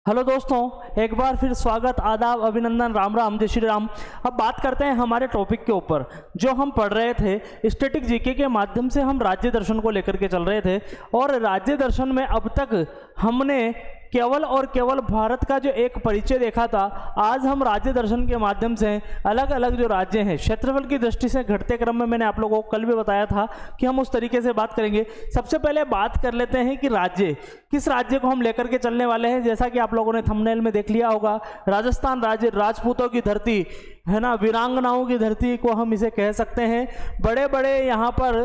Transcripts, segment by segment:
Hello दोस्तों, एक बार फिर स्वागत, आदाब, अभिनंदन, राम राम, जय श्री राम। अब बात करते हैं हमारे टॉपिक के ऊपर जो हम पढ़ रहे थे। स्टैटिक जीके के माध्यम से हम राज्य दर्शन को लेकर के चल रहे थे और राज्य दर्शन में अब तक हमने केवल और केवल भारत का जो एक परिचय देखा था। आज हम राज्य दर्शन के माध्यम से अलग अलग जो राज्य हैं क्षेत्रफल की दृष्टि से घटते क्रम में, मैंने आप लोगों को कल भी बताया था कि हम उस तरीके से बात करेंगे। सबसे पहले बात कर लेते हैं कि राज्य, किस राज्य को हम लेकर के चलने वाले हैं। जैसा कि आप लोगों ने थंबनेल में देख लिया होगा, राजस्थान राज्य, राजपूतों की धरती है ना, वीरांगनाओं की धरती को हम इसे कह सकते हैं। बड़े बड़े यहाँ पर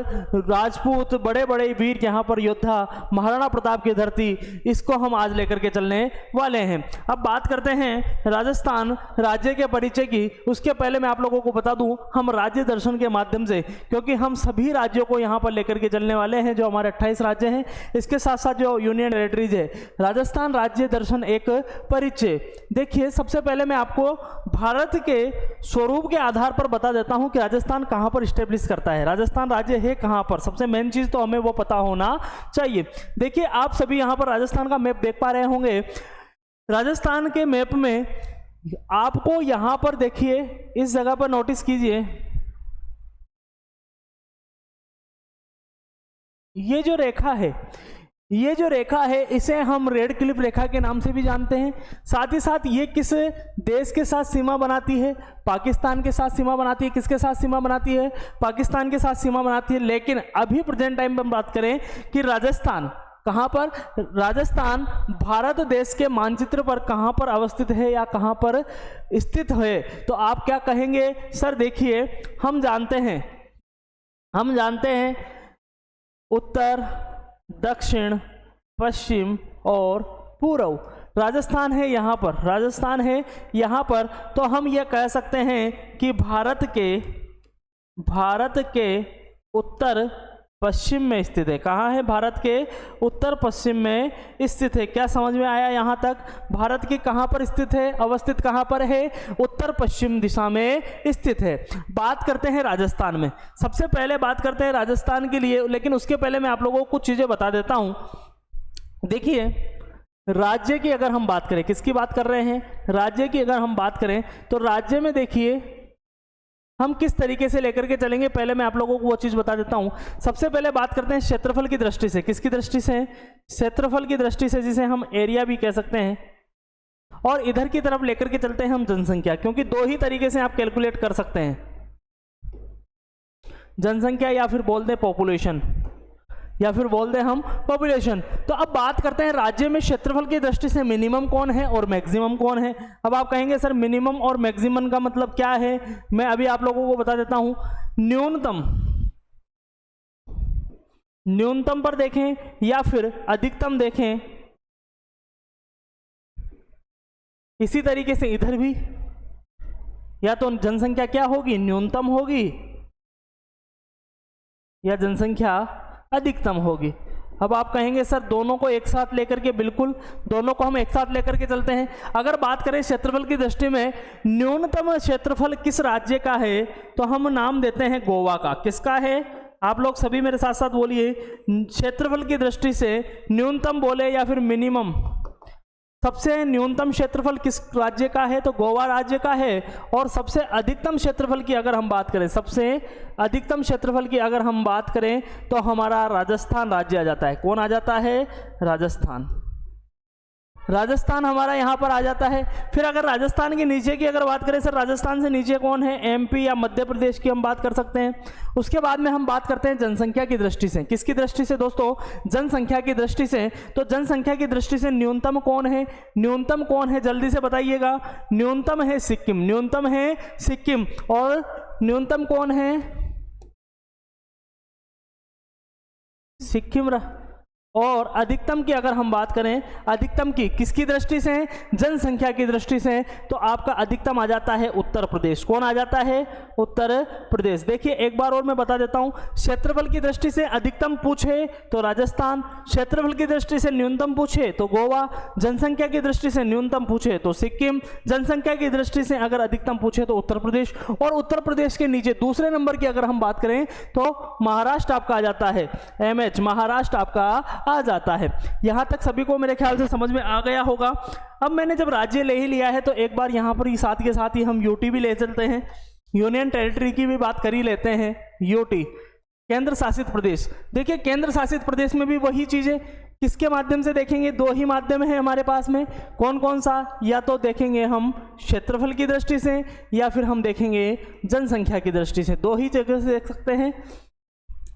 राजपूत, बड़े बड़े वीर यहाँ पर योद्धा, महाराणा प्रताप की धरती, इसको हम आज लेकर के चलने वाले हैं। अब बात करते हैं राजस्थान राज्य के परिचय की। उसके पहले मैं आप लोगों को बता दूं, हम राज्य दर्शन के माध्यम से, क्योंकि हम सभी राज्यों को यहाँ पर लेकर के चलने वाले हैं, जो हमारे 28 राज्य हैं, इसके साथ साथ जो यूनियन टेरिटरीज है। राजस्थान राज्य दर्शन एक परिचय। देखिए, सबसे पहले मैं आपको भारत के स्वरूप के आधार पर बता देता हूं कि राजस्थान कहां पर स्टेब्लिश करता है, राजस्थान राज्य है कहां पर। सबसे मेन चीज तो हमें वो पता होना चाहिए। देखिए, आप सभी यहां पर राजस्थान का मैप देख पा रहे होंगे। राजस्थान के मैप में आपको यहां पर देखिए, इस जगह पर नोटिस कीजिए, ये जो रेखा है, ये जो रेखा है इसे हम रेड क्लिफ रेखा के नाम से भी जानते हैं। साथ ही साथ ये किस देश के साथ सीमा बनाती है? पाकिस्तान के साथ सीमा बनाती है। किसके साथ सीमा बनाती है? पाकिस्तान के साथ सीमा बनाती है। लेकिन अभी प्रेजेंट टाइम पर हम बात करें कि राजस्थान कहां पर, राजस्थान भारत देश के मानचित्र पर कहां पर अवस्थित है या कहां पर स्थित है, तो आप क्या कहेंगे? सर देखिए, हम जानते हैं उत्तर, दक्षिण, पश्चिम और पूर्व राजस्थान है यहाँ पर, राजस्थान है यहाँ पर। तो हम ये कह सकते हैं कि भारत के उत्तर पश्चिम में स्थित है। कहाँ है? भारत के उत्तर पश्चिम में स्थित है। क्या समझ में आया यहाँ तक? भारत की कहाँ पर स्थित है, अवस्थित कहाँ पर है? उत्तर पश्चिम दिशा में स्थित है। बात करते हैं राजस्थान में। सबसे पहले बात करते हैं राजस्थान के लिए, लेकिन उसके पहले मैं आप लोगों को कुछ चीजें बता देता हूँ। देखिए, राज्य की अगर हम बात करें, किसकी बात कर रहे हैं? राज्य की अगर हम बात करें तो राज्य में देखिए हम किस तरीके से लेकर के चलेंगे, पहले मैं आप लोगों को वो चीज बता देता हूं। सबसे पहले बात करते हैं क्षेत्रफल की दृष्टि से। किसकी दृष्टि से? क्षेत्रफल की दृष्टि से, जिसे हम एरिया भी कह सकते हैं। और इधर की तरफ लेकर के चलते हैं हम जनसंख्या, क्योंकि दो ही तरीके से आप कैलकुलेट कर सकते हैं, जनसंख्या या फिर बोल दें पॉपुलेशन, या फिर बोल दें हम पॉपुलेशन। तो अब बात करते हैं राज्य में क्षेत्रफल की दृष्टि से मिनिमम कौन है और मैक्सिमम कौन है। अब आप कहेंगे सर मिनिमम और मैक्सिमम का मतलब क्या है? मैं अभी आप लोगों को बता देता हूं। न्यूनतम पर देखें या फिर अधिकतम देखें, इसी तरीके से इधर भी, या तो जनसंख्या क्या होगी? न्यूनतम होगी, या जनसंख्या अधिकतम होगी। अब आप कहेंगे सर दोनों को एक साथ लेकर के, बिल्कुल दोनों को हम एक साथ लेकर के चलते हैं। अगर बात करें क्षेत्रफल की दृष्टि में, न्यूनतम क्षेत्रफल किस राज्य का है, तो हम नाम देते हैं गोवा का। किसका है? आप लोग सभी मेरे साथ साथ बोलिए, क्षेत्रफल की दृष्टि से न्यूनतम बोले या फिर मिनिमम, सबसे न्यूनतम क्षेत्रफल किस राज्य का है? तो गोवा राज्य का है। और सबसे अधिकतम क्षेत्रफल की अगर हम बात करें, सबसे अधिकतम क्षेत्रफल की अगर हम बात करें तो हमारा राजस्थान राज्य आ जाता है। कौन आ जाता है? राजस्थान। राजस्थान हमारा यहाँ पर आ जाता है। फिर अगर राजस्थान के नीचे की अगर बात करें, सर राजस्थान से नीचे कौन है? एमपी या मध्य प्रदेश की हम बात कर सकते हैं। उसके बाद में हम बात करते हैं जनसंख्या की दृष्टि से। किसकी दृष्टि से दोस्तों? जनसंख्या की दृष्टि से। तो जनसंख्या की दृष्टि से न्यूनतम कौन है? न्यूनतम कौन है? जल्दी से बताइएगा। न्यूनतम है सिक्किम, न्यूनतम है सिक्किम। और न्यूनतम कौन है? सिक्किम। और अधिकतम की अगर हम बात करें, अधिकतम की किसकी दृष्टि से? जनसंख्या की दृष्टि से। तो आपका अधिकतम आ जाता है उत्तर प्रदेश। कौन आ जाता है? उत्तर प्रदेश। देखिए, एक बार और मैं बता देता हूं, क्षेत्रफल की दृष्टि से अधिकतम पूछे तो राजस्थान, क्षेत्रफल की दृष्टि से न्यूनतम पूछे तो गोवा, जनसंख्या की दृष्टि से न्यूनतम पूछे तो सिक्किम, जनसंख्या की दृष्टि से अगर अधिकतम पूछे तो उत्तर प्रदेश। और उत्तर प्रदेश के नीचे दूसरे नंबर की अगर हम बात करें तो महाराष्ट्र आपका आ जाता है। एमएच, महाराष्ट्र आपका आ जाता है। यहाँ तक सभी को मेरे ख्याल से समझ में आ गया होगा। अब मैंने जब राज्य ले ही लिया है तो एक बार यहाँ पर साथ के साथ ही हम यूटी भी ले चलते हैं, यूनियन टेरिटरी की भी बात कर ही लेते हैं। यूटी केंद्र शासित प्रदेश। देखिए केंद्र शासित प्रदेश में भी वही चीज़ें किसके माध्यम से देखेंगे, दो ही माध्यम है हमारे पास में। कौन कौन सा? या तो देखेंगे हम क्षेत्रफल की दृष्टि से या फिर हम देखेंगे जनसंख्या की दृष्टि से। दो ही जगह से देख सकते हैं।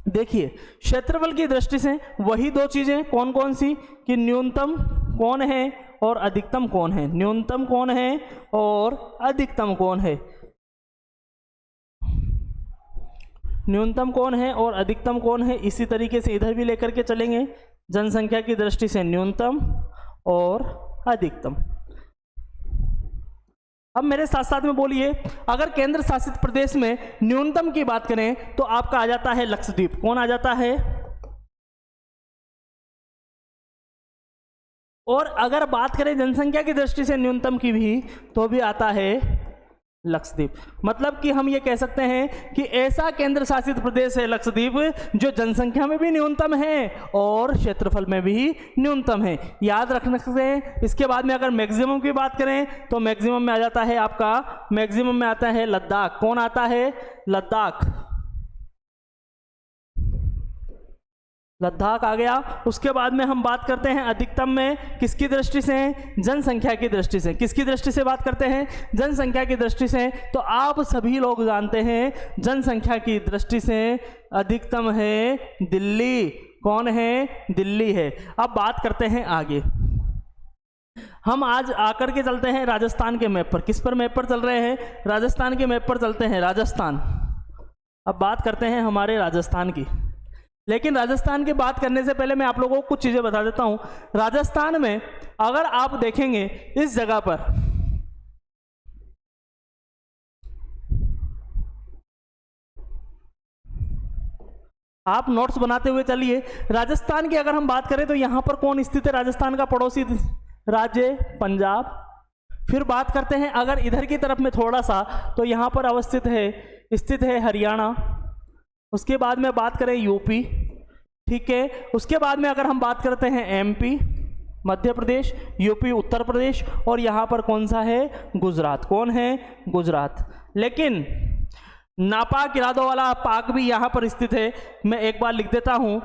देखिए क्षेत्रफल की दृष्टि से वही दो चीज़ें कौन कौन सी कि न्यूनतम कौन है और अधिकतम कौन है। न्यूनतम कौन है और अधिकतम कौन है। न्यूनतम कौन है और अधिकतम कौन है। इसी तरीके से इधर भी लेकर के चलेंगे, जनसंख्या की दृष्टि से न्यूनतम और अधिकतम। अब मेरे साथ साथ में बोलिए, अगर केंद्र शासित प्रदेश में न्यूनतम की बात करें तो आपका आ जाता है लक्षद्वीप। कौन आ जाता है? और अगर बात करें जनसंख्या की दृष्टि से न्यूनतम की भी तो भी आता है लक्षद्वीप। मतलब कि हम ये कह सकते हैं कि ऐसा केंद्र शासित प्रदेश है लक्षद्वीप जो जनसंख्या में भी न्यूनतम है और क्षेत्रफल में भी न्यूनतम है। याद रख सकते हैं। इसके बाद में अगर मैक्सिमम की बात करें तो मैक्सिमम में आ जाता है आपका, मैक्सिमम में आता है लद्दाख। कौन आता है? लद्दाख। लद्दाख आ गया। उसके बाद में हम बात करते हैं अधिकतम में किसकी दृष्टि से? जनसंख्या की दृष्टि से। किसकी दृष्टि से बात करते हैं? जनसंख्या की दृष्टि से। तो आप सभी लोग जानते हैं जनसंख्या की दृष्टि से अधिकतम है दिल्ली। कौन है? दिल्ली है। अब बात करते हैं आगे। हम आज आकर के चलते हैं राजस्थान के मैप पर। किस पर मैप पर चल रहे हैं? राजस्थान के मैप पर चलते हैं। राजस्थान। अब बात करते हैं हमारे राजस्थान की। लेकिन राजस्थान की बात करने से पहले मैं आप लोगों को कुछ चीज़ें बता देता हूं। राजस्थान में अगर आप देखेंगे इस जगह पर आप नोट्स बनाते हुए चलिए। राजस्थान की अगर हम बात करें तो यहां पर कौन स्थित है? राजस्थान का पड़ोसी राज्य पंजाब। फिर बात करते हैं अगर इधर की तरफ में थोड़ा सा तो यहां पर अवस्थित है, स्थित है हरियाणा। उसके बाद में बात करें यूपी, ठीक है। उसके बाद में अगर हम बात करते हैं एमपी मध्य प्रदेश, यूपी उत्तर प्रदेश, और यहाँ पर कौन सा है? गुजरात। कौन है? गुजरात। लेकिन नापाक इरादों वाला पाक भी यहाँ पर स्थित है। मैं एक बार लिख देता हूँ,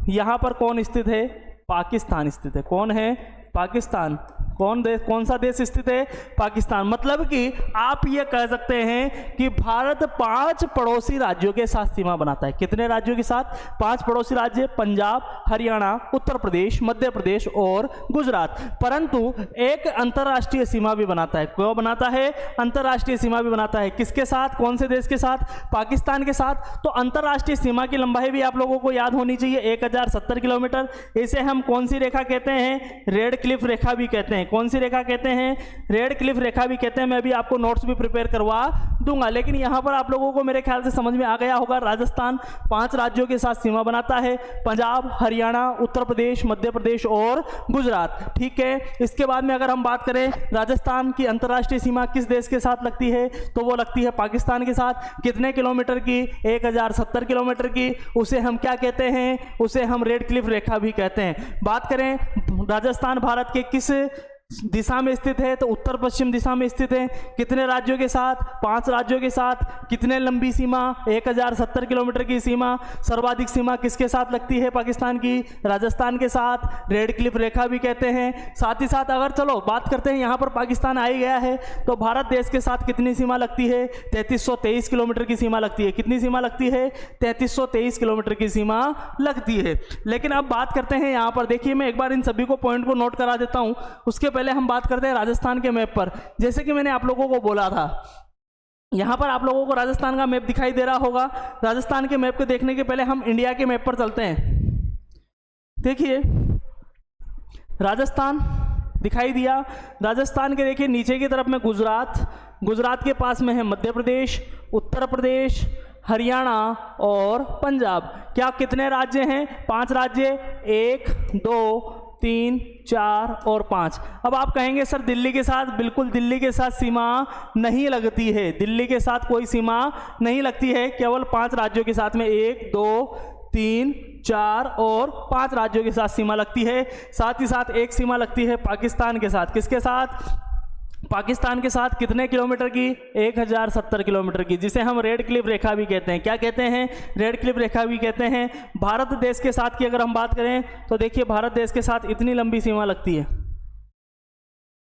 यहाँ पर कौन स्थित है? पाकिस्तान स्थित है। कौन है? पाकिस्तान। कौन सा देश स्थित है? पाकिस्तान। मतलब कि आप ये कह सकते हैं कि भारत 5 पड़ोसी राज्यों के साथ सीमा बनाता है। कितने राज्यों के साथ? 5 पड़ोसी राज्य, पंजाब, हरियाणा, उत्तर प्रदेश, मध्य प्रदेश और गुजरात। परंतु एक अंतर्राष्ट्रीय सीमा भी बनाता है। क्यों बनाता है? अंतर्राष्ट्रीय सीमा भी बनाता है। किसके साथ? कौन से देश के साथ? पाकिस्तान के साथ। तो अंतर्राष्ट्रीय सीमा की लंबाई भी आप लोगों को याद होनी चाहिए, 1070 किलोमीटर। इसे हम कौन सी रेखा कहते हैं? रेड क्लिफ रेखा भी कहते हैं। कौन सी रेखा कहते हैं? रेड क्लिफ रेखा भी कहते हैं। मैं भी आपको नोट्स भी प्रिपेयर करवा दूंगा। लेकिन यहां पर आप लोगों को मेरे ख्याल से समझ में आ गया होगा, राजस्थान 5 राज्यों के साथ सीमा बनाता है, पंजाब, हरियाणा, उत्तर प्रदेश, मध्य प्रदेश और गुजरात, ठीक है। इसके बाद में अगर हम बात करें राजस्थान की अंतर्राष्ट्रीय सीमा किस देश के साथ लगती है तो वो लगती है पाकिस्तान के साथ। कितने किलोमीटर की? 1070 किलोमीटर की। उसे हम क्या कहते हैं? उसे हम रेड क्लिफ रेखा भी कहते हैं। बात करें राजस्थान भारत के किस दिशा में स्थित है तो उत्तर पश्चिम दिशा में स्थित है। कितने राज्यों के साथ? 5 राज्यों के साथ। कितने लंबी सीमा? 1070 किलोमीटर की सीमा। सर्वाधिक सीमा किसके साथ लगती है पाकिस्तान की? राजस्थान के साथ। रेड क्लिफ रेखा भी कहते हैं। साथ ही साथ अगर चलो बात करते हैं, यहाँ पर पाकिस्तान आ ही गया है तो भारत देश के साथ कितनी सीमा लगती है? 3323 किलोमीटर की सीमा लगती है। कितनी सीमा लगती है? 3323 किलोमीटर की सीमा लगती है। लेकिन अब बात करते हैं यहाँ पर, देखिए मैं एक बार इन सभी को पॉइंट को नोट करा देता हूँ। उसके पहले हम बात करते हैं राजस्थान के मैप पर। जैसे कि मैंने आप लोगों को बोला था, यहां पर आप लोगों को राजस्थान का मैप दिखाई दे रहा होगा। राजस्थान के मैप को देखने के पहले हम इंडिया के मैप पर चलते हैं। देखिए राजस्थान दिखाई दिया। राजस्थान के देखिए नीचे की तरफ में गुजरात, गुजरात के पास में है मध्य प्रदेश, उत्तर प्रदेश, हरियाणा और पंजाब। क्या कितने राज्य हैं? 5 राज्य, 1 2 3 4 और 5। अब आप कहेंगे सर दिल्ली के साथ, बिल्कुल दिल्ली के साथ सीमा नहीं लगती है। दिल्ली के साथ कोई सीमा नहीं लगती है, केवल 5 राज्यों के साथ में 1 2 3, 4 और 5 राज्यों के साथ सीमा लगती है। साथ ही साथ एक सीमा लगती है पाकिस्तान के साथ। किसके साथ? पाकिस्तान के साथ कितने किलोमीटर की? 1070 किलोमीटर की, जिसे हम रेड क्लिफ रेखा भी कहते हैं। क्या कहते हैं? रेड क्लिफ रेखा भी कहते हैं। भारत देश के साथ की अगर हम बात करें तो देखिए भारत देश के साथ इतनी लंबी सीमा लगती है,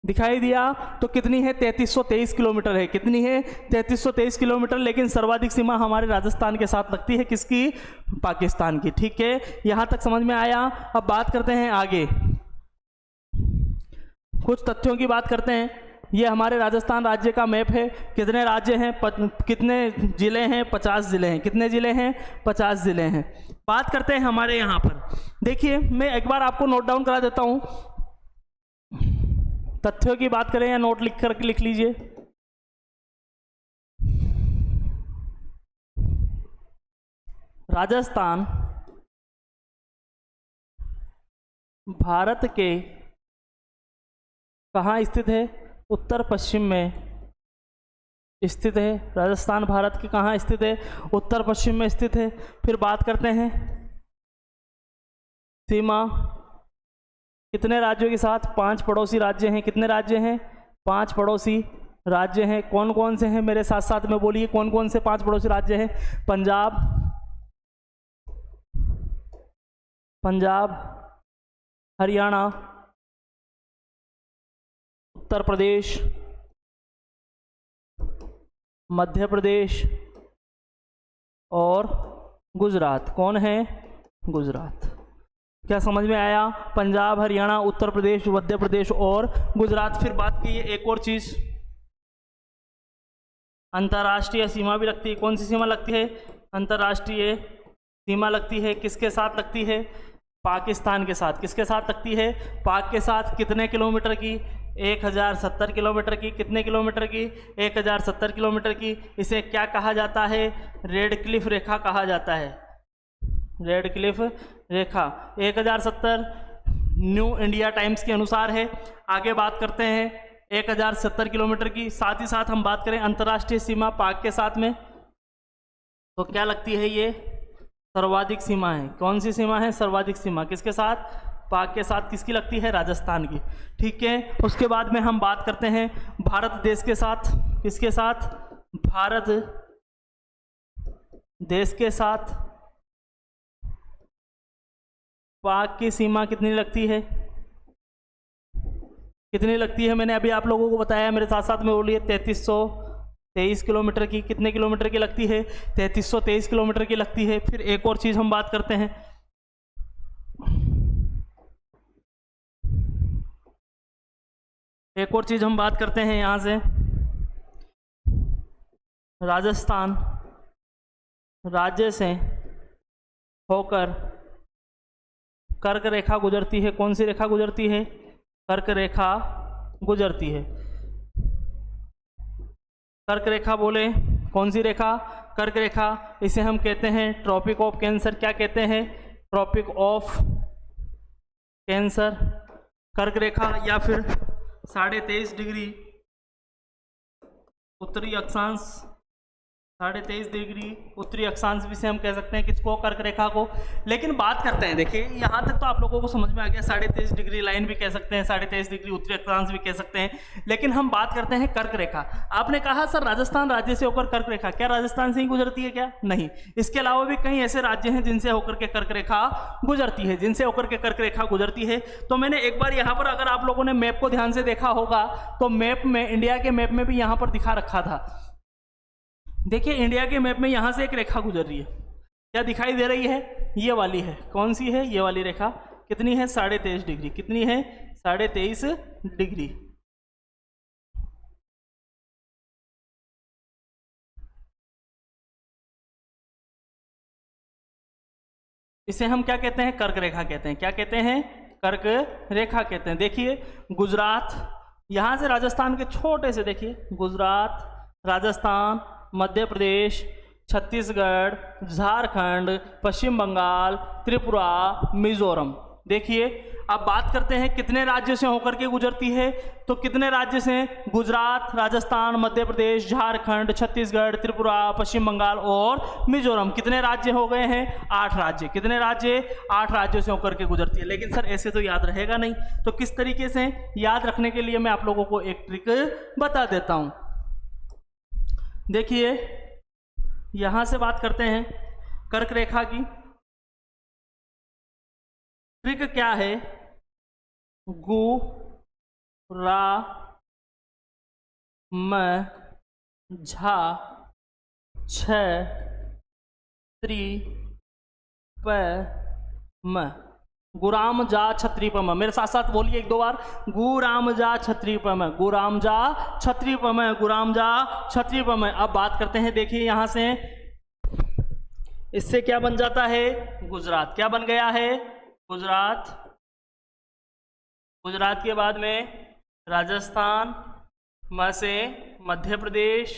दिखाई दिया तो कितनी है? 3323 किलोमीटर है। कितनी है? 3323 किलोमीटर। लेकिन सर्वाधिक सीमा हमारे राजस्थान के साथ लगती है। किसकी? पाकिस्तान की। ठीक है, यहां तक समझ में आया। अब बात करते हैं आगे, कुछ तथ्यों की बात करते हैं। ये हमारे राजस्थान राज्य का मैप है। कितने राज्य हैं? कितने जिले हैं? 50 जिले हैं। कितने जिले हैं? 50 जिले हैं। बात करते हैं हमारे यहाँ पर, देखिए मैं एक बार आपको नोट डाउन करा देता हूँ। तथ्यों की बात करें या नोट लिख कर लिख लीजिए। राजस्थान भारत के कहाँ स्थित है? उत्तर पश्चिम में स्थित है। राजस्थान भारत के कहाँ स्थित है? उत्तर पश्चिम में स्थित है। फिर बात करते हैं सीमा कितने राज्यों के साथ? 5 पड़ोसी राज्य हैं। कितने राज्य हैं? 5 पड़ोसी राज्य हैं। कौन कौन से हैं? मेरे साथ साथ में बोलिए कौन कौन से 5 पड़ोसी राज्य हैं? पंजाब, हरियाणा, उत्तर प्रदेश, मध्य प्रदेश और गुजरात। कौन है? गुजरात। क्या समझ में आया? पंजाब, हरियाणा, उत्तर प्रदेश, मध्य प्रदेश और गुजरात। फिर बात की एक और चीज, अंतर्राष्ट्रीय सीमा भी लगती है। कौन सी सीमा लगती है? अंतर्राष्ट्रीय सीमा लगती है। किसके साथ लगती है? पाकिस्तान के साथ। किसके साथ लगती है? पाक के साथ। कितने किलोमीटर की? 1070 किलोमीटर की। कितने किलोमीटर की? 1070 किलोमीटर की। इसे क्या कहा जाता है? रेड क्लिफ रेखा कहा जाता है। रेड क्लिफ रेखा 1070 न्यू इंडिया टाइम्स के अनुसार है। आगे बात करते हैं 1070 किलोमीटर की। साथ ही साथ हम बात करें अंतर्राष्ट्रीय सीमा पाक के साथ में, तो क्या लगती है? ये सर्वाधिक सीमा है। कौन सी सीमा है? सर्वाधिक सीमा। किसके साथ? पाक के साथ। किसकी लगती है? राजस्थान की। ठीक है, उसके बाद में हम बात करते हैं भारत देश के साथ। किसके साथ? भारत देश के साथ पाक की सीमा कितनी लगती है? कितनी लगती है? मैंने अभी आप लोगों को बताया, मेरे साथ साथ में बोलिए 3323 किलोमीटर की। कितने किलोमीटर की लगती है? 3323 किलोमीटर की लगती है। फिर एक और चीज हम बात करते हैं, एक और चीज हम बात करते हैं यहां से, राजस्थान राज्य से होकर कर्क रेखा गुजरती है। कौन सी रेखा गुजरती है? कर्क रेखा गुजरती है। कर्क रेखा बोले कौन सी रेखा? कर्क रेखा। इसे हम कहते हैं ट्रॉपिक ऑफ कैंसर। क्या कहते हैं? Tropic of cancer. कर्क रेखा या फिर 23.5 डिग्री उत्तरी अक्षांश, 23.5 डिग्री उत्तरी अक्षांश भी से हम कह सकते हैं किसको? कर्क रेखा को। लेकिन बात करते हैं, देखिए यहाँ तक तो आप लोगों को समझ में आ गया, 23.5 डिग्री लाइन भी कह सकते हैं, 23.5 डिग्री उत्तरी अक्षांश भी कह सकते हैं। लेकिन हम बात करते हैं कर्क रेखा। आपने कहा सर राजस्थान राज्य से होकर कर्क रेखा, क्या राजस्थान से ही गुजरती है क्या? नहीं, इसके अलावा भी कई ऐसे राज्य हैं जिनसे होकर के कर्क रेखा गुजरती है, जिनसे होकर के कर्क रेखा गुजरती है। तो मैंने एक बार यहाँ पर, अगर आप लोगों ने मैप को ध्यान से देखा होगा तो मैप में, इंडिया के मैप में भी यहाँ पर दिखा रखा था। देखिए इंडिया के मैप में यहाँ से एक रेखा गुजर रही है, क्या दिखाई दे रही है? ये वाली है। कौन सी है? ये वाली रेखा। कितनी है? 23.5 डिग्री। कितनी है? 23.5 डिग्री। इसे हम क्या कहते हैं? कर्क रेखा कहते हैं। क्या कहते हैं? कर्क रेखा कहते हैं। देखिए गुजरात, यहां से राजस्थान के छोटे से, देखिए गुजरात, राजस्थान, मध्य प्रदेश, छत्तीसगढ़, झारखंड, पश्चिम बंगाल, त्रिपुरा, मिजोरम। देखिए अब बात करते हैं कितने राज्यों से होकर के गुजरती है, तो कितने राज्य से? गुजरात, राजस्थान, मध्य प्रदेश, झारखंड, छत्तीसगढ़, त्रिपुरा, पश्चिम बंगाल और मिजोरम। कितने राज्य हो गए हैं? 8 राज्य। कितने राज्य? 8 राज्यों से होकर के गुजरती है। लेकिन सर ऐसे तो याद रहेगा नहीं, तो किस तरीके से याद रखने के लिए मैं आप लोगों को एक ट्रिक बता देता हूं। देखिए यहां से बात करते हैं कर्क रेखा की। ट्रिक क्या है? गु रा म झा छ त्रि प म। गुराम जा छत्री प म। मेरे साथ साथ बोलिए एक दो बार, गुराम जा छत्री प म, गुराम जा छत्री प म, गुराम जा छत्री प म। अब बात करते हैं, देखिए यहां से इससे क्या बन जाता है? गुजरात। क्या बन गया है? गुजरात। गुजरात के बाद में राजस्थान, म से मध्य प्रदेश,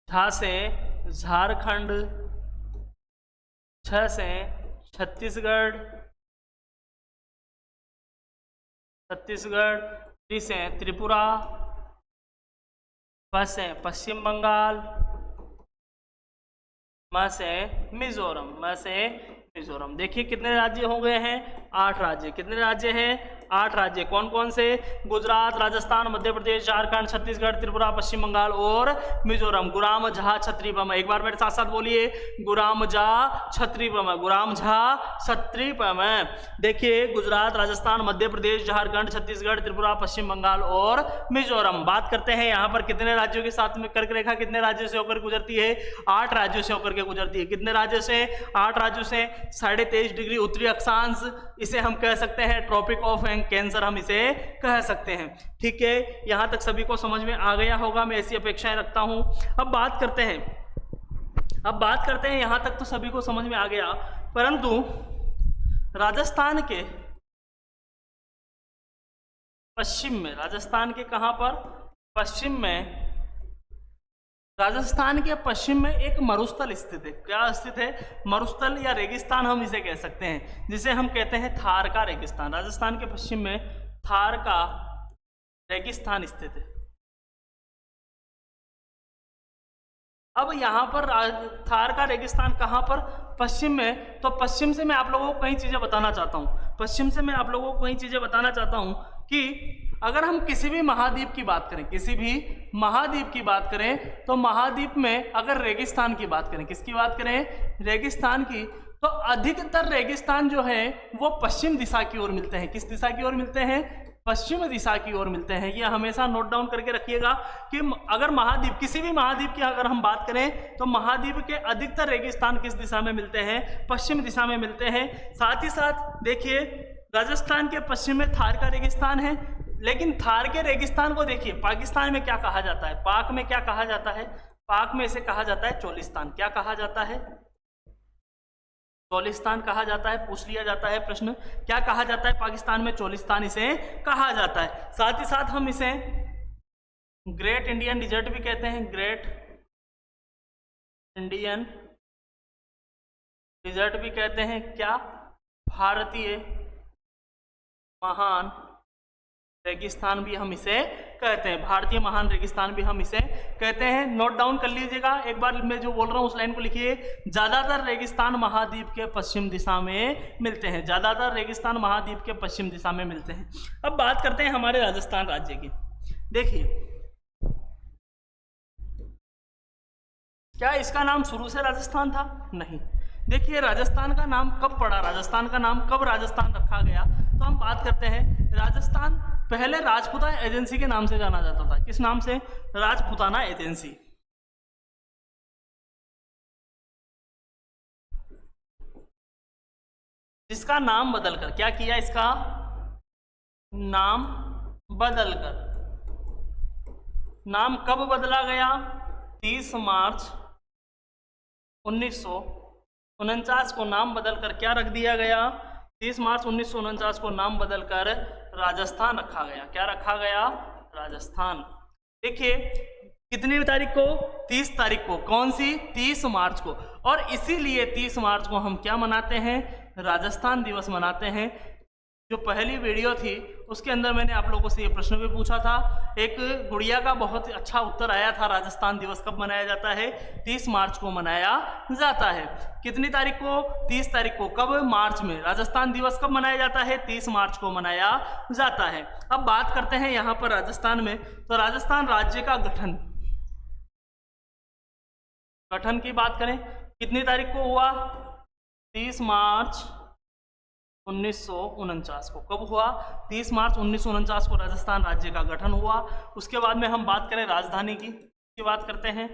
झा से झारखंड, छ से छत्तीसगढ़, त्रि से त्रिपुरा, प से पश्चिम बंगाल, म से मिजोरम, म से मिजोरम। देखिए कितने राज्य हो गए हैं? 8 राज्य। कितने राज्य हैं? 8 राज्य। कौन कौन से? गुजरात, राजस्थान, मध्य प्रदेश, झारखंड, छत्तीसगढ़, त्रिपुरा, पश्चिम बंगाल और मिजोरम। गुराम झा छत्री प म। एक बार मेरे साथ साथ बोलिए, गुराम झा छत्री प म, गुराम झा छत्री प म। देखिए गुजरात, राजस्थान, मध्य प्रदेश, झारखंड, छत्तीसगढ़, त्रिपुरा, पश्चिम बंगाल और मिजोरम। बात करते हैं यहाँ पर कितने राज्यों के साथ में कर्क रेखा कितने राज्यों से होकर गुजरती है? 8 राज्यों से होकर के गुजरती है। कितने राज्यों से? 8 राज्यों से। 23.5 डिग्री उत्तरी अक्षांश, इसे हम कह सकते हैं ट्रॉपिक ऑफ कैंसर, हम इसे कह सकते हैं। ठीक है, यहां तक सभी को समझ में आ गया होगा, मैं ऐसी अपेक्षाएं रखता हूं। अब बात करते हैं यहां तक तो सभी को समझ में आ गया, परंतु राजस्थान के पश्चिम में, राजस्थान के कहां पर? पश्चिम में, राजस्थान के पश्चिम में एक मरुस्थल स्थित है। क्या स्थित है? मरुस्थल या रेगिस्तान हम इसे कह सकते हैं, जिसे हम कहते हैं थार का रेगिस्तान। राजस्थान के पश्चिम में थार का रेगिस्तान स्थित है। अब यहाँ पर थार का रेगिस्तान कहाँ पर? पश्चिम में। तो पश्चिम से मैं आप लोगों को कई चीजें बताना चाहता हूँ। पश्चिम से मैं आप लोगों को कई चीजें बताना चाहता हूँ कि अगर हम किसी भी महाद्वीप की बात करें, किसी भी महाद्वीप की बात करें, तो महाद्वीप में अगर रेगिस्तान की बात करें, किसकी बात करें? रेगिस्तान की, तो अधिकतर रेगिस्तान जो है वो पश्चिम दिशा की ओर मिलते हैं। किस दिशा की ओर मिलते हैं? पश्चिम दिशा की ओर मिलते हैं। ये हमेशा नोट डाउन करके रखिएगा कि अगर महाद्वीप, किसी भी महाद्वीप की अगर हम बात करें, तो महाद्वीप के अधिकतर रेगिस्तान किस दिशा में मिलते हैं? पश्चिम दिशा में मिलते हैं। साथ ही साथ देखिए राजस्थान के पश्चिम में थार का रेगिस्तान है, लेकिन थार के रेगिस्तान को देखिए पाकिस्तान में क्या कहा जाता है? पाक में क्या कहा जाता है? पाक में इसे कहा जाता है चोलिस्तान। क्या कहा जाता है? चोलिस्तान कहा जाता है। पूछ लिया जाता है प्रश्न, क्या कहा जाता है पाकिस्तान में? चोलिस्तान इसे कहा जाता है। साथ ही साथ हम इसे ग्रेट इंडियन डिजर्ट भी कहते हैं। ग्रेट इंडियन डिजर्ट भी कहते हैं। क्या? भारतीय महान रेगिस्तान भी हम इसे कहते हैं। भारतीय महान रेगिस्तान भी हम इसे कहते हैं। नोट डाउन कर लीजिएगा, एक बार मैं जो बोल रहा हूँ उस लाइन को लिखिए। ज्यादातर रेगिस्तान महाद्वीप के पश्चिम दिशा में मिलते हैं। ज्यादातर रेगिस्तान महाद्वीप के पश्चिम दिशा में मिलते हैं। अब बात करते हैं हमारे राजस्थान राज्य की। देखिए क्या इसका नाम शुरू से राजस्थान था? नहीं। देखिए राजस्थान का नाम कब पड़ा, राजस्थान का नाम कब राजस्थान रखा गया, तो हम बात करते हैं राजस्थान पहले राजपूताना एजेंसी के नाम से जाना जाता था। किस नाम से? राजपूताना एजेंसी। जिसका नाम बदलकर क्या किया? इसका नाम बदलकर, नाम कब बदला गया? 30 मार्च 1949 को नाम बदलकर क्या रख दिया गया? 30 मार्च 1949 को नाम बदलकर राजस्थान रखा गया। क्या रखा गया? राजस्थान। देखिए कितनी तारीख को? 30 तारीख को। कौन सी? 30 मार्च को। और इसीलिए 30 मार्च को हम क्या मनाते हैं? राजस्थान दिवस मनाते हैं। जो पहली वीडियो थी उसके अंदर मैंने आप लोगों से ये प्रश्न भी पूछा था, एक गुड़िया का बहुत अच्छा उत्तर आया था। राजस्थान दिवस कब मनाया जाता है? 30 मार्च को मनाया जाता है। कितनी तारीख को? 30 तारीख को। कब? मार्च में। राजस्थान दिवस कब मनाया जाता है? 30 मार्च को मनाया जाता है। अब बात करते हैं यहाँ पर राजस्थान में, तो राजस्थान राज्य का गठन की बात करें, कितनी तारीख को हुआ? 30 मार्च 1949 को। कब हुआ? 30 मार्च 1949 को राजस्थान राज्य का गठन हुआ। उसके बाद में हम बात करें राजधानी की बात करते हैं।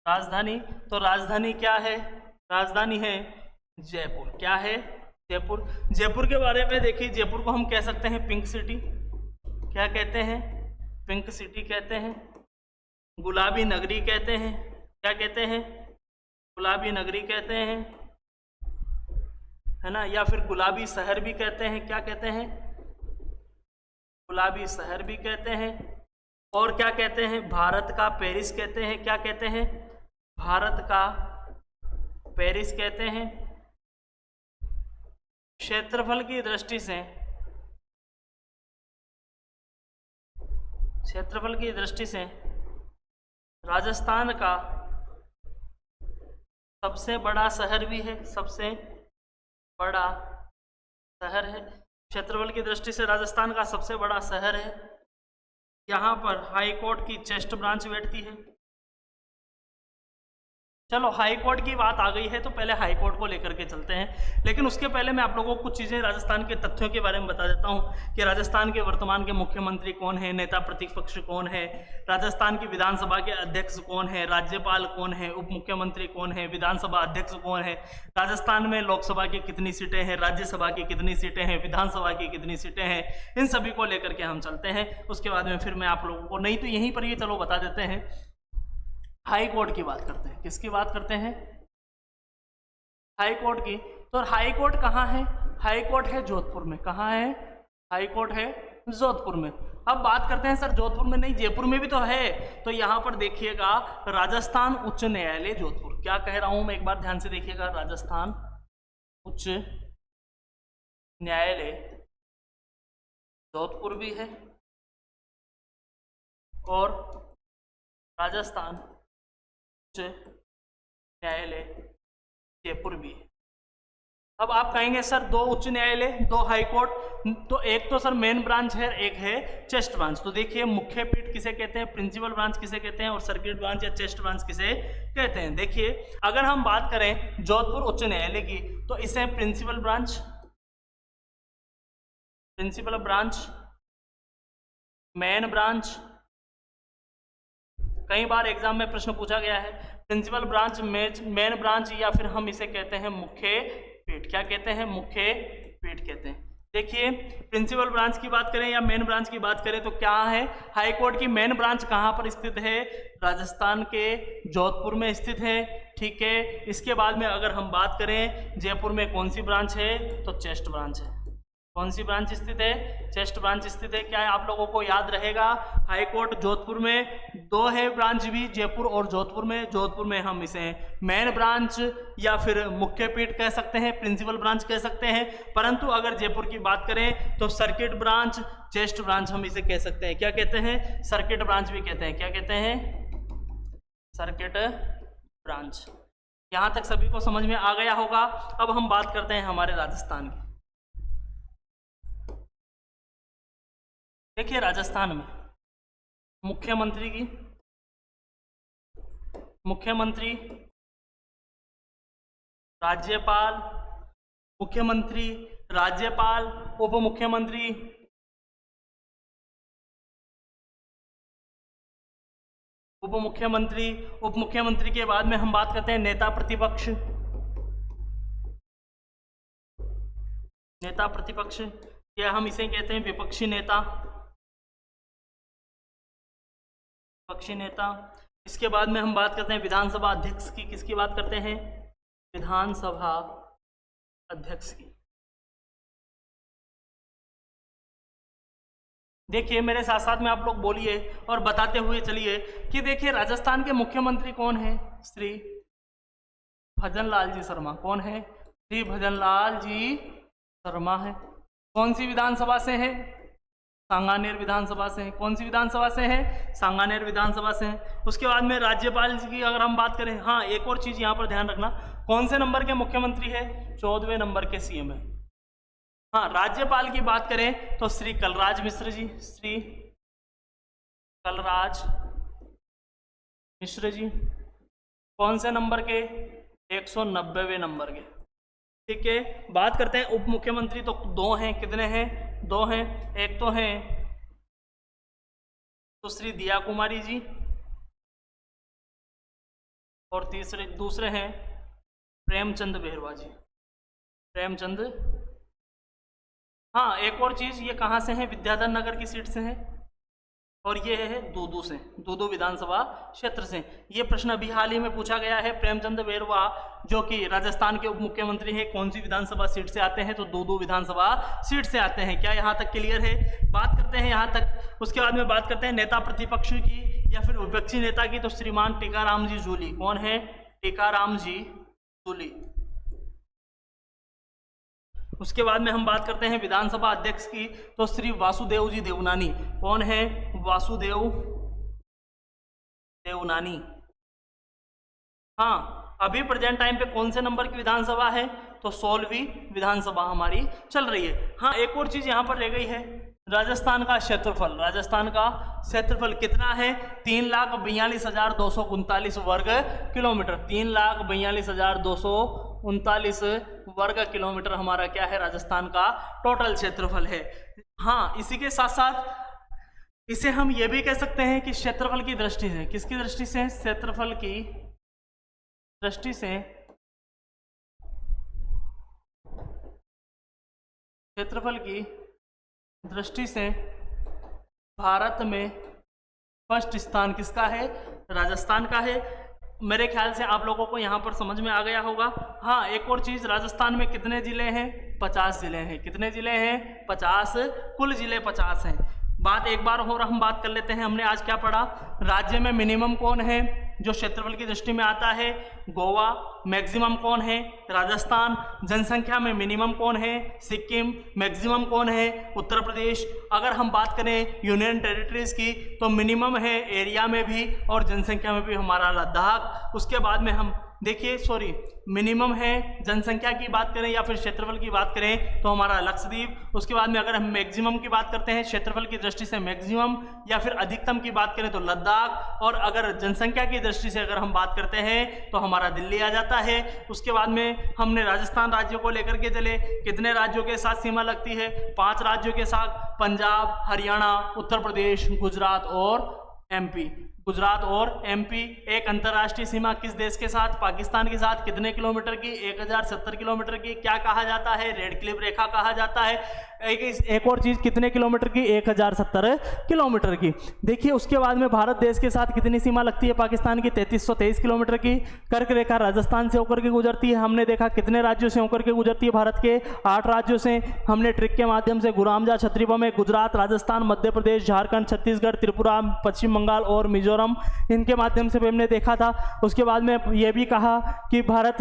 राजधानी, तो राजधानी क्या है? राजधानी है जयपुर। क्या है? जयपुर। जयपुर के बारे में देखिए, जयपुर को हम कह सकते हैं पिंक सिटी। क्या कहते हैं? पिंक सिटी कहते हैं, गुलाबी नगरी कहते हैं। क्या कहते हैं? गुलाबी नगरी कहते हैं, है ना, या फिर गुलाबी शहर भी कहते हैं। क्या कहते हैं? गुलाबी शहर भी कहते हैं। और क्या कहते हैं? भारत का पेरिस कहते हैं। क्या कहते हैं? भारत का पेरिस कहते हैं। क्षेत्रफल की दृष्टि से राजस्थान का सबसे बड़ा शहर भी है, सबसे बड़ा शहर है। क्षेत्रफल की दृष्टि से राजस्थान का सबसे बड़ा शहर है। यहाँ पर हाई कोर्ट की चेस्ट ब्रांच बैठती है। चलो हाई कोर्ट की बात आ गई है तो पहले हाई कोर्ट को लेकर के चलते हैं, लेकिन उसके पहले मैं आप लोगों को कुछ चीज़ें राजस्थान के तथ्यों के बारे में बता देता हूं कि राजस्थान के वर्तमान के मुख्यमंत्री कौन है, नेता प्रतिपक्ष कौन है, राजस्थान की विधानसभा के अध्यक्ष कौन है, राज्यपाल कौन है, उप मुख्यमंत्री कौन है, विधानसभा अध्यक्ष कौन है, राजस्थान में लोकसभा की कितनी सीटें हैं, राज्यसभा की कितनी सीटें हैं, विधानसभा की कितनी सीटें हैं, इन सभी को लेकर के हम चलते हैं। उसके बाद में फिर मैं आप लोगों को, नहीं तो यहीं पर ये चलो बता देते हैं, हाई कोर्ट की बात करते हैं। किसकी बात करते हैं? हाई कोर्ट की। तो हाई कोर्ट कहाँ है? हाई कोर्ट है जोधपुर में। कहाँ है? हाई कोर्ट है जोधपुर में। अब बात करते हैं सर जोधपुर में नहीं, जयपुर में भी तो है। तो यहाँ पर देखिएगा राजस्थान उच्च न्यायालय जोधपुर। क्या कह रहा हूँ मैं, एक बार ध्यान से देखिएगा, राजस्थान उच्च न्यायालय जोधपुर भी है और राजस्थान उच्च न्यायालय जयपुर भी है। अब आप कहेंगे सर दो उच्च न्यायालय, दो हाई कोर्ट, तो एक तो सर मेन ब्रांच है, एक है चेस्ट ब्रांच। तो देखिए मुख्य पीठ किसे कहते हैं, प्रिंसिपल ब्रांच किसे कहते हैं, और सर्किट ब्रांच या चेस्ट ब्रांच किसे कहते हैं। देखिए अगर हम बात करें जोधपुर उच्च न्यायालय की, तो इसे प्रिंसिपल ब्रांच, मेन ब्रांच, कई बार एग्जाम में प्रश्न पूछा गया है, प्रिंसिपल ब्रांच, मेन ब्रांच, या फिर हम इसे कहते हैं मुख्य पीठ। क्या कहते हैं? मुख्य पीठ कहते हैं। देखिए प्रिंसिपल ब्रांच की बात करें या मेन ब्रांच की बात करें तो क्या है, हाई कोर्ट की मेन ब्रांच कहाँ पर स्थित है? राजस्थान के जोधपुर में स्थित है। ठीक है, इसके बाद में अगर हम बात करें जयपुर में कौन सी ब्रांच है, तो चेस्ट ब्रांच है। कौन सी ब्रांच स्थित है? चेस्ट ब्रांच स्थित है। क्या है आप लोगों को याद रहेगा, हाई कोर्ट जोधपुर में दो है ब्रांच भी, जयपुर और जोधपुर में। जोधपुर में हम इसे मेन ब्रांच या फिर मुख्य पीठ कह सकते हैं, प्रिंसिपल ब्रांच कह सकते हैं। परंतु अगर जयपुर की बात करें तो सर्किट ब्रांच, चेस्ट ब्रांच हम इसे कह सकते हैं। क्या कहते हैं? सर्किट ब्रांच भी कहते हैं। क्या कहते हैं? Circuit branch. यहां तक सभी को समझ में आ गया होगा। अब हम बात करते हैं हमारे राजस्थान की। देखिए राजस्थान में मुख्यमंत्री, राज्यपाल, उप मुख्यमंत्री के बाद में हम बात करते हैं नेता प्रतिपक्ष, या हम इसे कहते हैं विपक्षी नेता। इसके बाद में हम बात करते हैं विधानसभा अध्यक्ष की। किसकी बात करते हैं? विधानसभा अध्यक्ष की। देखिए मेरे साथ साथ में आप लोग बोलिए और बताते हुए चलिए कि देखिए राजस्थान के मुख्यमंत्री कौन है? श्री भजन लाल जी शर्मा। कौन है? श्री भजनलाल जी शर्मा है। कौन सी विधानसभा से है? सांगानेर विधानसभा से है। कौन सी विधानसभा से है? सांगानेर विधानसभा से है। उसके बाद में राज्यपाल जी की अगर हम बात करें, हाँ एक और चीज़ यहाँ पर ध्यान रखना, कौन से नंबर के मुख्यमंत्री है? 14वें नंबर के सीएम है। हाँ, राज्यपाल की बात करें तो श्री कलराज मिश्र जी, श्री कलराज मिश्र जी। कौन से नंबर के? 190वें नंबर के। ठीक है, बात करते हैं उप मुख्यमंत्री, तो दो हैं। कितने हैं? दो हैं। एक तो हैं सुश्री दिया कुमारी जी और दूसरे हैं प्रेमचंद बेहरवा जी। प्रेमचंद। हाँ, एक और चीज़, ये कहाँ से हैं? विद्याधर नगर की सीट से हैं और ये है दूदू से, दूदू विधानसभा क्षेत्र से। ये प्रश्न अभी हाल ही में पूछा गया है। प्रेमचंद बेहरवा जो कि राजस्थान के उप मुख्यमंत्री हैं, कौन सी विधानसभा सीट से आते हैं? तो दूदू विधानसभा सीट से आते हैं। क्या यहाँ तक क्लियर है? बात करते हैं यहाँ तक। उसके बाद में बात करते हैं नेता प्रतिपक्ष की या फिर विपक्षी नेता की, तो श्रीमान टीकाराम जी जूली। कौन है? टीकाराम जी जूली। उसके बाद में हम बात करते हैं विधानसभा अध्यक्ष की, तो श्री वासुदेव जी देवनानी। कौन है? वासुदेव देवनानी। हाँ, अभी प्रेजेंट टाइम पे कौन से नंबर की विधानसभा है? तो 16वीं विधानसभा हमारी चल रही है। हाँ, एक और चीज यहाँ पर रह गई है, राजस्थान का क्षेत्रफल। राजस्थान का क्षेत्रफल कितना है? 3,42,239 वर्ग किलोमीटर। 3,42,239 वर्ग किलोमीटर हमारा क्या है? राजस्थान का टोटल क्षेत्रफल है। हाँ, इसी के साथ साथ इसे हम ये भी कह सकते हैं कि क्षेत्रफल की दृष्टि से, किसकी दृष्टि से? क्षेत्रफल की दृष्टि से, क्षेत्रफल की दृष्टि से भारत में फर्स्ट स्थान किसका है? राजस्थान का है। मेरे ख्याल से आप लोगों को यहाँ पर समझ में आ गया होगा। हाँ, एक और चीज़, राजस्थान में कितने ज़िले हैं? 50 ज़िले हैं। कितने ज़िले हैं? 50। कुल ज़िले 50 हैं। बात एक बार और हम बात कर लेते हैं। हमने आज क्या पढ़ा? राज्य में मिनिमम कौन है जो क्षेत्रफल की दृष्टि में आता है? गोवा। मैक्सिमम कौन है? राजस्थान। जनसंख्या में मिनिमम कौन है? सिक्किम। मैक्सिमम कौन है? उत्तर प्रदेश। अगर हम बात करें यूनियन टेरिटरीज की, तो मिनिमम है एरिया में भी और जनसंख्या में भी हमारा लद्दाख। उसके बाद में हम देखिए मिनिमम है जनसंख्या की बात करें या फिर क्षेत्रफल की बात करें तो हमारा लक्षद्वीप। उसके बाद में अगर हम मैक्सिमम की बात करते हैं क्षेत्रफल की दृष्टि से मैक्सिमम, या फिर अधिकतम की बात करें तो लद्दाख, और अगर जनसंख्या की दृष्टि से अगर हम बात करते हैं तो हमारा दिल्ली आ जाता है। उसके बाद में हमने राजस्थान राज्यों को लेकर के चले, कितने राज्यों के साथ सीमा लगती है? 5 राज्यों के साथ, पंजाब, हरियाणा, उत्तर प्रदेश, गुजरात और एमपी। गुजरात और एमपी। एक अंतर्राष्ट्रीय सीमा किस देश के साथ? पाकिस्तान के साथ। कितने किलोमीटर की? 1070 किलोमीटर की। क्या कहा जाता है? रेड क्लिफ रेखा कहा जाता है। एक और चीज, कितने किलोमीटर की? 1070 किलोमीटर की। देखिए, उसके बाद में भारत देश के साथ कितनी सीमा लगती है? पाकिस्तान की 3323 किलोमीटर की। कर्क रेखा राजस्थान से होकर के गुजरती है। हमने देखा कितने राज्यों से होकर के गुजरती है? भारत के 8 राज्यों से। हमने ट्रिक के माध्यम से गुरामजा छत्रीपा में गुजरात, राजस्थान, मध्य प्रदेश, झारखंड, छत्तीसगढ़, त्रिपुरा, पश्चिम बंगाल और मिजोरम, इनके माध्यम से भी हमने देखा था। उसके बाद में यह भी कहा कि भारत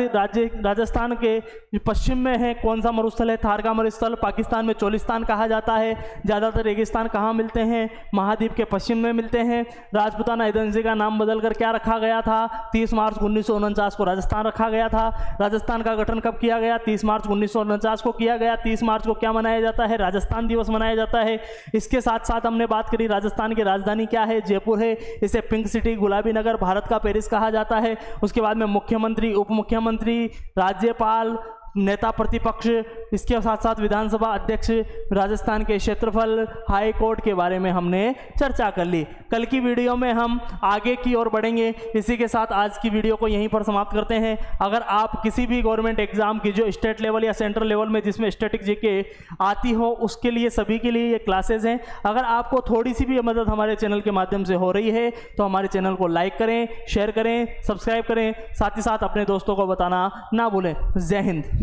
राजस्थान के पश्चिम में है कौन सा मरुस्थल है? थार का मरुस्थल। पाकिस्तान में चोलिस्तान कहा जाता है। ज़्यादातर रेगिस्तान कहाँ मिलते हैं? महाद्वीप के पश्चिम में मिलते हैं। राजपूताना एजेंसी का नाम बदलकर क्या रखा गया था? 30 मार्च 1949 को राजस्थान रखा गया था। राजस्थान का गठन कब किया गया? 30 मार्च 1949 को किया गया। 30 मार्च को क्या मनाया जाता है? राजस्थान दिवस मनाया जाता है। इसके साथ साथ हमने बात करी राजस्थान की राजधानी क्या है? जयपुर है। इसे पिंक सिटी, गुलाबी नगर, भारत का पेरिस कहा जाता है। उसके बाद में मुख्यमंत्री, उप मुख्यमंत्री, राज्यपाल, नेता प्रतिपक्ष, इसके साथ साथ विधानसभा अध्यक्ष, राजस्थान के क्षेत्रफल, हाई कोर्ट के बारे में हमने चर्चा कर ली। कल की वीडियो में हम आगे की ओर बढ़ेंगे। इसी के साथ आज की वीडियो को यहीं पर समाप्त करते हैं। अगर आप किसी भी गवर्नमेंट एग्जाम की जो स्टेट लेवल या सेंट्रल लेवल में जिसमें स्टैटिक जीके आती हो, उसके लिए सभी के लिए ये क्लासेज हैं। अगर आपको थोड़ी सी भी मदद हमारे चैनल के माध्यम से हो रही है तो हमारे चैनल को लाइक करें, शेयर करें, सब्सक्राइब करें, साथ ही साथ अपने दोस्तों को बताना ना भूलें। जय हिंद।